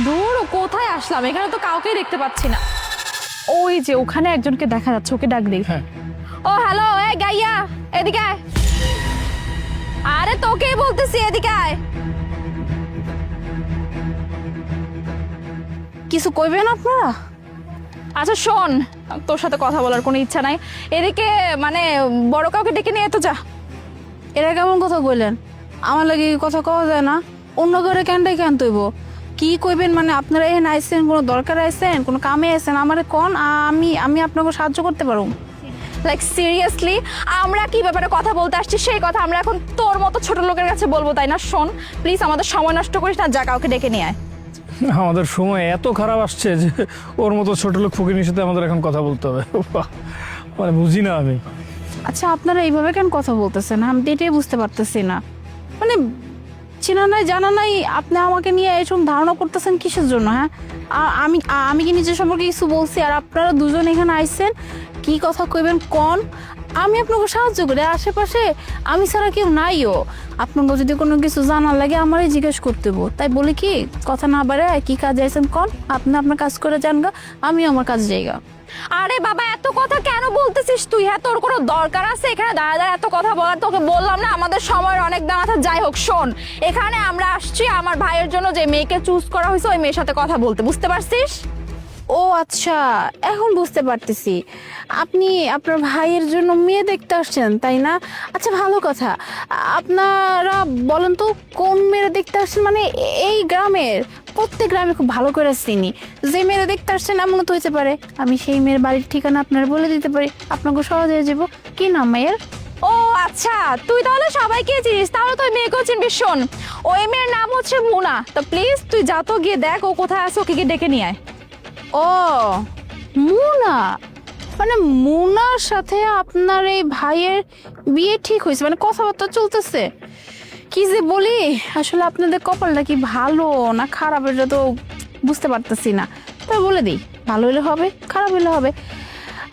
দূর কোথায় আসলাম, এখানে তো কাউকেই দেখতে পাচ্ছি না। ওই যে ওখানে একজনকে দেখা যাচ্ছে, ওকে ডাক দিই। হ্যাঁ ও হ্যালো, এই গাইয়া এদিকে আয়। আরে তোকেই বলতেছি, এদিকে আয়। কিছু কইবেন আপনারা? আচ্ছা শোন, তোর সাথে কথা বলার কোনো ইচ্ছা নাই, এদিকে মানে বড় কাউকে ডেকে নিয়ে তো যা। এরা কেমন কথা কইলেন? আমার লাগে কথা কওয়া যায় না? অন্য ঘরে কেনটাই কেন তৈব? কি কইবেন মানে? আপনারা এখানে আইসেন, কোনো দরকার আইসেন, কোনো কামে আইসেন? আমারে কোন, আমি আমি আপনাকে সাহায্য করতে পারবো। লাইক সিরিয়াসলি, আমরা কি ব্যাপারে কথা বলতে আসছি সেই কথা আমরা এখন তোর মতো ছোট লোকের কাছে বলবো, তাই না? শোন প্লিজ, আমাদের সময় নষ্ট করিস না, যা কাউকে ডেকে নিয়ে আয়। আমাদের সময় এত খারাপ আসছে যে ওর মতো ছোট লোক ফকিরের সাথে আমাদের এখন কথা বলতে হবে। মানে বুঝি না আমি। আচ্ছা আপনারা এইভাবে কেন কথা বলতেছেন? আমি তো এটাই বুঝতে পারতেছি না। মানে চেনা নাই জানা নাই আপনি আমাকে নিয়ে এরকম ধারণা করতেছেন কিসের জন্য? হ্যাঁ, আমি আমি কি নিজের সম্পর্কে কিছু বলছি? আর আপনারা দুজন এখানে আইসেন, কি কথা কইবেন কোন? আমি আপনাকে সাহায্য করি, আশেপাশে আমি ছাড়া কেউ নাইও। আপনাকে যদি কোনো কিছু জানার লাগে আমারই জিজ্ঞেস করতে হবো। তাই বলি কি, কথা না বাড়ায় কি কাজে আইসেন কোন? আপনি আপনার কাজ করে যান গা, আমি আমার কাজে যাইগা। আরে বাবা, এত কথা কেন বলতেছিস তুই? হ্যাঁ, তোর কোনো দরকার আছে এখানে দাঁড়া দাঁড়া এত কথা বলার? তোকে বললাম না আমাদের সময়ের অনেক দাম আছে। যাই হোক শোন, এখানে আমরা আসছি আমার ভাইয়ের জন্য যে মেয়েকে চুজ করা হয়েছে ওই মেয়ের সাথে কথা বলতে, বুঝতে পারছিস? ও আচ্ছা, এখন বুঝতে পারতেছি। আপনি আপনার ভাইয়ের জন্য মেয়ে দেখতে আসছেন, তাই না? আচ্ছা ভালো কথা। আপনারা বলেন তো কোন মেয়েরা দেখতে আসছেন? মানে এই গ্রামের, প্রত্যেক গ্রামে খুব ভালো করে চিনি। যে মেয়েরা দেখতে আসছেন এমন তো হইতে পারে আমি সেই মেয়ের বাড়ির ঠিকানা আপনার বলে দিতে পারি, আপনাকে সহজ হয়ে যাবো। কি নাম মেয়ের? ও আচ্ছা, তুই তাহলে সবাইকে চিনিস, তাহলে তুই মেয়েকেও চিনবি। শোন, ওই মেয়ের নাম হচ্ছে মুনা। তো প্লিজ তুই যা তো গিয়ে দেখ ও কোথায় আছে, ওকে গিয়ে ডেকে নিয়ে আয়। ও মুনা, মানে মুনার সাথে আপনার এই ভাইয়ের বিয়ে ঠিক হয়েছে? মানে কথাবার্তা চলতেছে? কি যে বলি, আসলে আপনাদের কপালটা কি ভালো না খারাপ এটা তো বুঝতে পারতেছি না। তাই বলে দিই, ভালো হলে হবে, খারাপ হলে হবে।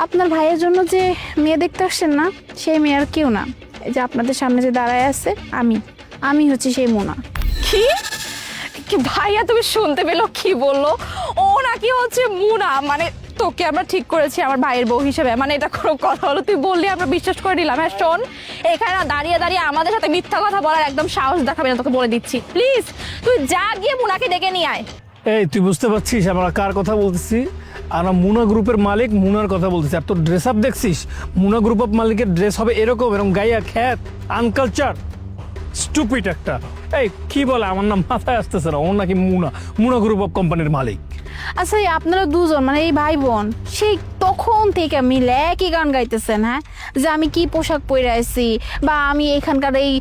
আপনার ভাইয়ের জন্য যে মেয়ে দেখতে আসছেন না, সেই মেয়ে আর কেউ না, এই যে আপনাদের সামনে যে দাঁড়ায় আছে আমি, আমি হচ্ছে সেই মুনা। কি কি ভাইয়া, তুমি শুনতে পেলো কি বললো? ও নাকি হচ্ছে মুনা, মানে তোকে আমরা ঠিক করেছি আমার ভাইয়ের বউ হিসেবে? মানে এটা কোনো কথা হলো? তুই বললি আমরা বিশ্বাস করে নিলাম? হ্যাঁ শোন, এখানে না দাঁড়িয়ে দাঁড়িয়ে আমাদের সাথে মিথ্যা কথা বলার একদম সাহস দেখাবি না, তোকে বলে দিচ্ছি। প্লিজ তুই যা গিয়ে মুনাকে ডেকে নিয়ে আয়। এই তুই বুঝতে পারছিস আমরা কার কথা বলতেছি? আমরা মুনা গ্রুপের মালিক মুনার কথা বলতেছি। আর তোর ড্রেস আপ দেখছিস? মুনা গ্রুপ অফ মালিকের ড্রেস হবে এরকম এরকম গাইয়া খ্যাত আনকালচার স্টুপিড একটা। এই কি বলে আমার নাম মাথায় আসতেছে না, ওর নাকি মুনা, মুনা গ্রুপ অফ কোম্পানির মালিক। আচ্ছা এই আপনারা দুজন মানে এই ভাই বোন সেই তখন থেকে মিলে একই গান গাইতেছেন, হ্যাঁ? যে আমি কি পোশাক পরে আছি, বা আমি এখানকার এই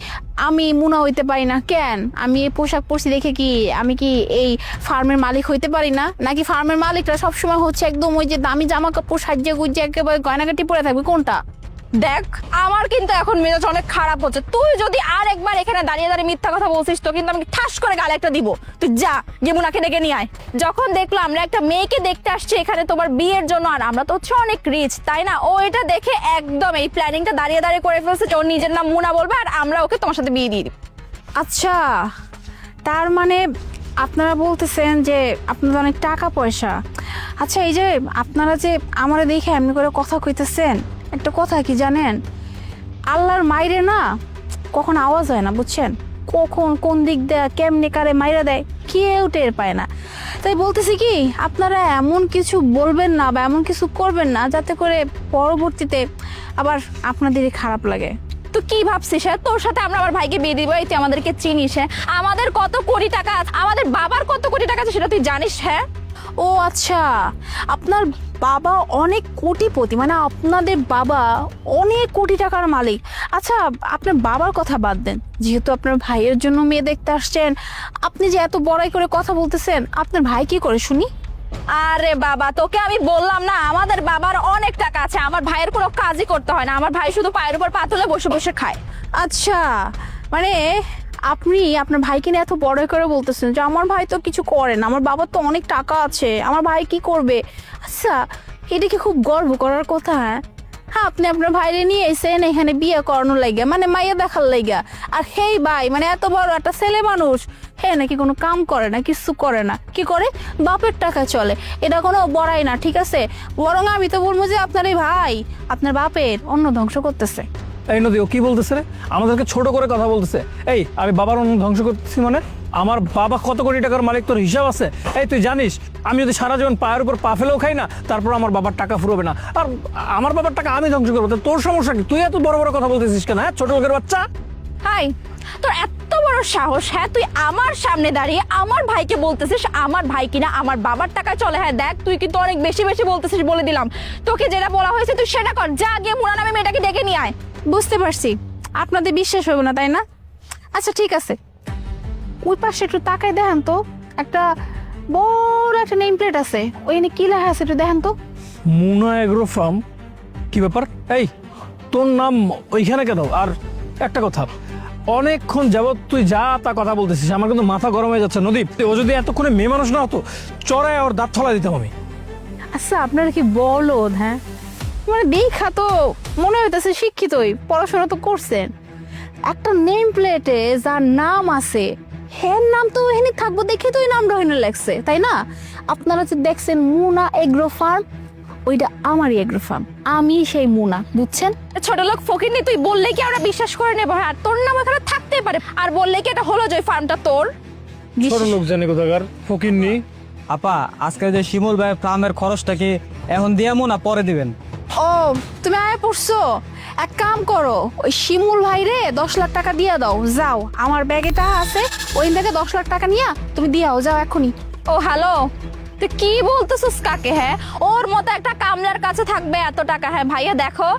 আমি মুনা হইতে পারি না কেন? আমি এই পোশাক পরছি দেখে কি আমি কি এই ফার্মের মালিক হইতে পারি না? নাকি ফার্মের মালিকরা সবসময় হচ্ছে একদম ওই যে দামি জামা কাপড় সাজিয়ে গুজিয়ে একেবারে গয়নাগাটি পরে থাকবে? কোনটা? দেখ, আমার কিন্তু এখন মেজাজ অনেক খারাপ হচ্ছে। তুই যদি আর একবার এখানে দাঁড়িয়ে দাঁড়িয়ে মিথ্যা কথা বলছিস তো কিন্তু আমি ঠাস করে গালে একটা দিব। তুই যা গিয়ে মুনাকে ডেকে নিয়ে আয়। যখন দেখলো আমরা একটা মেয়েকে দেখতে আসছি এখানে তোমার বিয়ের জন্য, আর আমরা তো হচ্ছে অনেক রিচ, তাই না? ও এটা দেখে একদম এই প্ল্যানিংটা দাঁড়িয়ে দাঁড়িয়ে করে ফেলছে যে ওর নিজের নাম মুনা বলবে আর আমরা ওকে তোমার সাথে বিয়ে দিয়ে দিব। আচ্ছা তার মানে আপনারা বলতেছেন যে আপনাদের অনেক টাকা পয়সা। আচ্ছা এই যে আপনারা যে আমারে দেখে এমনি করে কথা কইতেছেন, একটা কথা কি জানেন? আল্লাহর মাইরে না কখন আওয়াজ হয় না, বুঝছেন? কখন কোন দিক দিয়ে কেমনে কারে মাইরা দেয় কেউ টের পায় না। তাই বলতেছি কি, আপনারা এমন কিছু বলবেন না বা এমন কিছু করবেন না যাতে করে পরবর্তীতে আবার আপনাদেরই খারাপ লাগে। তুই কি ভাবছিস? হ্যাঁ, তোর সাথে আমরা আমার ভাইকে বিয়ে দিব? এই তুই আমাদেরকে চিনিস? হ্যাঁ, আমাদের কত কোটি টাকা আছে, আমাদের বাবার কত কোটি টাকা আছে সেটা তুই জানিস? হ্যাঁ। ও আচ্ছা, আপনার বাবা অনেক কোটিপতি, মানে আপনাদের বাবা অনেক কোটি টাকার মালিক। আচ্ছা আপনার বাবার কথা বাদ দেন, যেহেতু আপনার ভাইয়ের জন্য মেয়ে দেখতে আসছেন, আপনি যে এত বড়াই করে কথা বলতেছেন, আপনার ভাই কি করে শুনি? আরে বাবা, তোকে আমি বললাম না আমাদের বাবার অনেক টাকা আছে, আমার ভাইয়ের কোনো কাজই করতে হয় না, আমার ভাই শুধু পায়ের উপর পা তুলে বসে বসে খায়। আচ্ছা মানে আপনি আপনার ভাইকে নিয়ে এত বড় করে বলতেছেন যে আমার ভাই তো কিছু করে না, আমার বাবার তো অনেক টাকা আছে, আমার ভাই কি করবে? আচ্ছা এটা কি খুব গর্ব করার কথা? হ্যাঁ হ্যাঁ আপনি আপনার ভাইরে নিয়ে এসেন এখানে বিয়ে করানোর লাইগা, মানে মাইয়া দেখার লাইগা। আর সেই ভাই মানে এত বড় একটা ছেলে মানুষ, হ্যাঁ নাকি কোনো কাম করে না, কিছু করে না, কি করে বাপের টাকা চলে। এটা কোনো বড়াই না, ঠিক আছে? বরং আমি তো বলবো যে আপনার এই ভাই আপনার বাপের অন্য ধ্বংস করতেছে। এই নদী, ও কি বলতেছে রে? আমাদেরকে ছোট করে কথা বলতেছে। এই আমি বাবার অন্য ধ্বংস করতেছি মানে? আমার বাবা কত কোটি টাকার মালিক, তোর হিসাব আছে? এই তুই জানিস আমি যদি সারা জীবন পায়ের উপর পা ফেলেও খাই না, তারপর আমার বাবার টাকা ফুরোবে না। আর আমার বাবার টাকা আমি ধ্বংস করবো, তা তোর সমস্যা কি? তুই এত বড় বড় কথা বলতেছিস কেন? হ্যাঁ, ছোট লোকের বাচ্চা। হাই, তোর এত বড় সাহস, হ্যাঁ তুই আমার সামনে দাঁড়িয়ে আমার ভাইকে বলতেছিস আমার ভাই কিনা আমার বাবার টাকা চলে। হ্যাঁ দেখ, তুই কিন্তু অনেক বেশি বেশি বলতেছিস, বলে দিলাম। তোকে যেটা বলা হয়েছে তুই সেটা কর, যা গিয়ে মুনা নামে মেয়েটাকে ডেকে নিয়ে আয়। বুঝতে পারছি আপনাদের বিশ্বাস হবে না, তাই না? আচ্ছা ঠিক আছে, ওই পাশে একটু তাকাই দেখেন তো, একটা বড় একটা নেম প্লেট আছে, ওইখানে কি লেখা আছে একটু দেখেন তো। মুনা এগ্রো ফার্ম? কি ব্যাপার? এই তোর নাম ওইখানে কেন? আর একটা কথা, অনেকক্ষণ যাবত তুই যা তা কথা বলতেছিস, আমার কিন্তু মাথা গরম হয়ে যাচ্ছে। নদীপ, ও যদি এতক্ষণে মেয়ে মানুষ না হতো, চড়ায় ওর দাঁত ছলা দিতাম আমি। আচ্ছা আপনারা কি বলদ? হ্যাঁ মানে দেখা তো মনে হইতেছে শিক্ষিতই, পড়াশোনা তো করছেন। একটা নেম প্লেটে যার নাম আছে হ্যাঁ নাম তো এখানে থাকবো দেখে তো ওই নামটা ওখানে লেখছে, তাই না? আপনারা যে দেখছেন মুনা এগ্রো ফার্ম, ওইটা আমারই এগ্রো ফার্ম, আমি সেই মুনা, বুঝছেন? ছোট লোক ফকিরনি, তুই বললে কি আমরা বিশ্বাস করে নেবো? হ্যাঁ, আর তোর নাম এখানে থাকতেই পারে, আর বললে কি এটা হলো যে ফার্মটা তোর? ছোট লোক জানি কোথাকার, ফকিরনি। আপা, আজকে যে শিমুল ভাই ফার্মের খরচটা কি এখন দিয়ামো না পরে দিবেন? ও তুমি আয় পড়ছো, এক কাম করো, ওই শিমুল ভাই রে 10 লাখ টাকা দিয়ে দাও, যাও আমার ব্যাগে টাকা আছে, ওই থেকে 10 লাখ টাকা নিয়ে তুমি দিয়াও, যাও এখনই। ও হ্যালো, তুই কি বলতেছিস কাকে? হ্যাঁ, ওর মতো একটা কামলার কাছে থাকবে এত টাকা? হ্যাঁ ভাইয়া দেখো,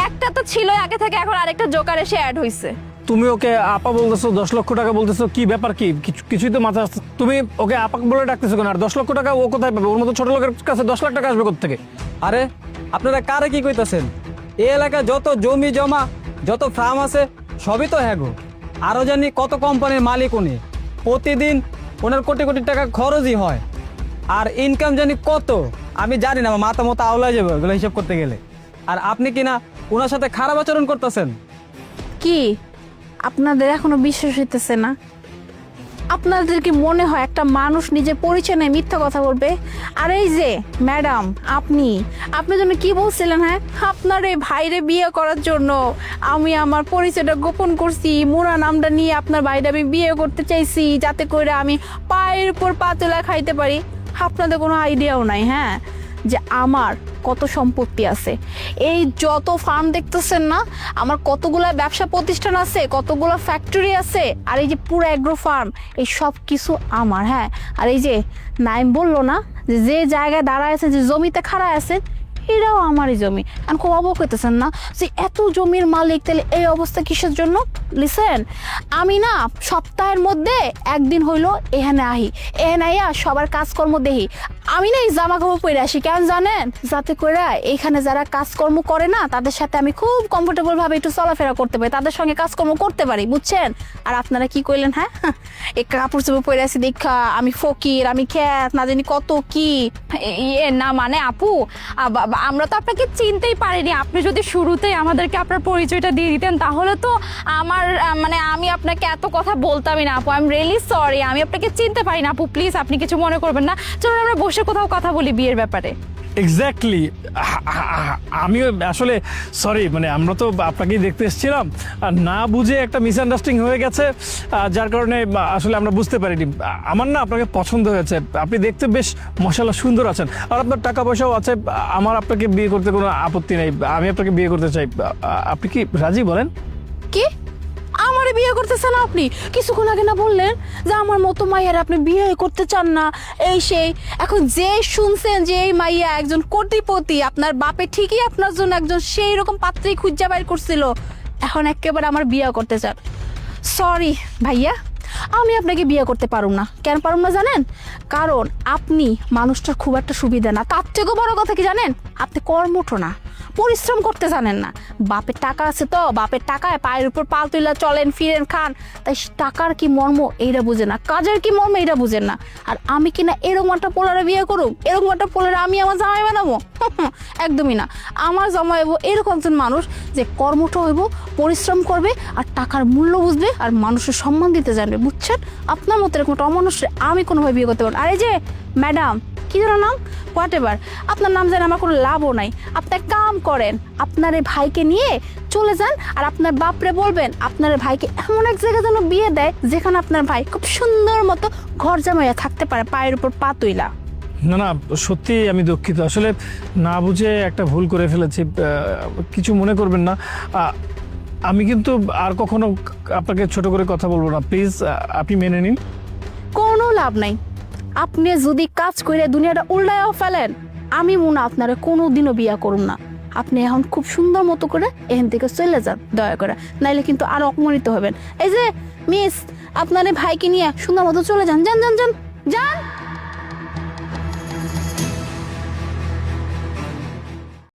একটা তো ছিল আগে থেকে, এখন আরেকটা জোকার এসে অ্যাড হইছে। তুমি ওকে আপা বলতেছো, 10 লক্ষ টাকা বলতেছো, কি ব্যাপার? কি কিছুই তো মাথা আসছে। তুমি ওকে আপা বলে ডাকতেছো কেন? আর 10 লক্ষ টাকা ও কোথায় পাবে? ওর মতো ছোট লোকের কাছে 10 লাখ টাকা আসবে কোত্থেকে? আরে আপনারা কারে কি কইতাছেন? এই এলাকায় যত জমি জমা যত ফার্ম আছে সবই তো হ্যাগো। আরো জানি কত কোম্পানির মালিক উনি, প্রতিদিন ওনার কোটি কোটি টাকা খরচই হয়। আর ইনকাম জানি কত আমি জানি না, আমার মাথা মতো আওলা যাবে ওগুলো হিসাব করতে গেলে। আর আপনি কি না ওনার সাথে খারাপ আচরণ করতেছেন? কি আপনাদের এখনো বিশ্বাস হইতেছে না? আপনাদের কি মনে হয় একটা মানুষ নিজের পরিচয় নেই মিথ্যা কথা বলবে? আর এই যে ম্যাডাম, আপনি জন্য কি বলছিলেন? হ্যাঁ, আপনার এই ভাইরে বিয়ে করার জন্য আমি আমার পরিচয়টা গোপন করছি, মুনা নামটা নিয়ে আপনার ভাইরে আমি বিয়ে করতে চাইছি, যাতে করে আমি পায়ের উপর পা তুলে খাইতে পারি। আপনাদের কোনো আইডিয়াও নাই হ্যাঁ যে আমার কত সম্পত্তি আছে। এই যত ফার্ম দেখতেছেন না, আমার কতগুলা ব্যবসা প্রতিষ্ঠান আছে, কতগুলো ফ্যাক্টরি আছে, আর এই যে পুরো অ্যাগ্রো ফার্ম, এই সব কিছু আমার। হ্যাঁ, আর এই যে নাইম বললো না যে জায়গায় দাঁড়ায় আছে, যে জমিতে খাড়ায় আছে, এটাও আমারই জমি। আর খুব অবাক হইতেছেন না যে এত জমির মালিক, তাহলে এই অবস্থা কিসের জন্য? লিসেন, আমি না সপ্তাহের মধ্যে একদিন হইলো এখানে আহি, এখানে আইয়া সবার কাজকর্ম দেখি। আমি না এই জামা কাপড় পরে আসি, কেন জানেন? যাতে করে এখানে যারা কাজকর্ম করে না তাদের সাথে আমি খুব কমফোর্টেবল ভাবে একটু চলাফেরা করতে পারি, তাদের সঙ্গে কাজকর্ম করতে পারি, বুঝছেন? আর আপনারা কি কইলেন? হ্যাঁ, এই কাপড় চোপড় পরে আসি দেখা আমি ফকির, আমি খ্যাত, না জানি কত কি। ইয়ে না মানে আপু, আমরা তো আপনাকে চিনতেই পারিনি। আপনি যদি শুরুতেই আমাদেরকে আপনার পরিচয়টা দিয়ে দিতেন তাহলে তো আমার মানে আমি আপনাকে এত কথা বলতামই না আপু। আই এম রিয়েলি সরি, আমি আপনাকে চিনতে পারি না আপু, প্লিজ আপনি কিছু মনে করবেন না। চলুন আমরা বসে কোথাও কথা বলি বিয়ের ব্যাপারে। এক্স্যাক্টলি, আমিও আসলে সরি, মানে আমরা তো আপনাকেই দেখতে এসেছিলাম, আর না বুঝে একটা মিসআন্ডারস্ট্যান্ডিং হয়ে গেছে, যার কারণে আসলে আমরা বুঝতে পারিনি। আমার না আপনাকে পছন্দ হয়েছে, আপনি দেখতে বেশ মাশাআল্লাহ সুন্দর আছেন, আর আপনার টাকা পয়সাও আছে। আমার আপনাকে বিয়ে করতে কোনো আপত্তি নেই, আমি আপনাকে বিয়ে করতে চাই। আপনি কি রাজি বলেন? কি আমারে বিয়ে করতেছেন আপনি? কিছুক্ষণ আগে না বললেন যে আমার মতো মাইয়ার আপনি বিয়ে করতে চান না, এই সেই। এখন যে শুনছেন যে এই মাইয়া একজন কোটিপতি, আপনার বাপে ঠিকই আপনার জন্য একজন সেই রকম পাত্রী খুঁজা বাইর করছিল, এখন একেবারে আমার বিয়ে করতে চান? সরি ভাইয়া, আমি আপনাকে বিয়ে করতে পারুম না। কেন পারুম না জানেন? কারণ আপনি মানুষটার খুব একটা সুবিধা না, তার থেকেও বড় কথা কি জানেন? আপনি কর্মঠ না, পরিশ্রম করতে জানেন না। বাপের টাকা আছে তো, বাপের টাকায় পায়ের উপর পা তুইলা চলেন ফিরেন খান, তাই টাকার কি মর্ম এইটা বুঝে না, কাজের কি মর্ম এইটা বুঝেন না। আর আমি কিনা এরকম একটা পোলারে বিয়ে করুম, এরকম একটা পোলারে আমি আমার জামাই বানাবো? একদমই না। আমার জামাই হইব এরকম একজন মানুষ যে কর্মঠ হইব, পরিশ্রম করবে আর টাকার মূল্য বুঝবে আর মানুষের সম্মান দিতে জানবে, বুঝছেন? আপনার মতো এরকম একটা অমানুষে আমি কোনোভাবে বিয়ে করতে পারবো না। আর এই যে ম্যাডাম, কি যেন নাম, হোয়াট এভার, আপনার নাম জানে আমার কোনো লাভও নাই। আপনি এক কাম করেন, আপনার এই ভাইকে নিয়ে চলে যান আর আপনার বাপরে বলবেন আপনার ভাইকে এমন এক জায়গায় যেন বিয়ে দেয় যেখানে আপনার ভাই খুব সুন্দর মতো ঘর জামাইয়া থাকতে পারে, পায়ের উপর পা তুইলা। না না, সত্যি আমি দুঃখিত, আসলে না বুঝে একটা ভুল করে ফেলেছি, কিছু মনে করবেন না। আমি কিন্তু আর কখনো আপনাকে ছোট করে কথা বলবো না, প্লিজ আপনি মেনে নিন। কোনো লাভ নাই। আপনি যদি কাজ করে দুনিয়াটা উল্টায়ও ফেলেন, আমি মনে আপনারা কোনোদিনও বিয়া করুন না। আপনি এখন খুব সুন্দর মতো করে এখান থেকে চলে যান দয়া করে, নাইলে কিন্তু আরো অপমানিত হবেন। এই যে মিস, আপনার এই ভাইকে নিয়ে সুন্দর মতো চলে যান, যান যান যান যান।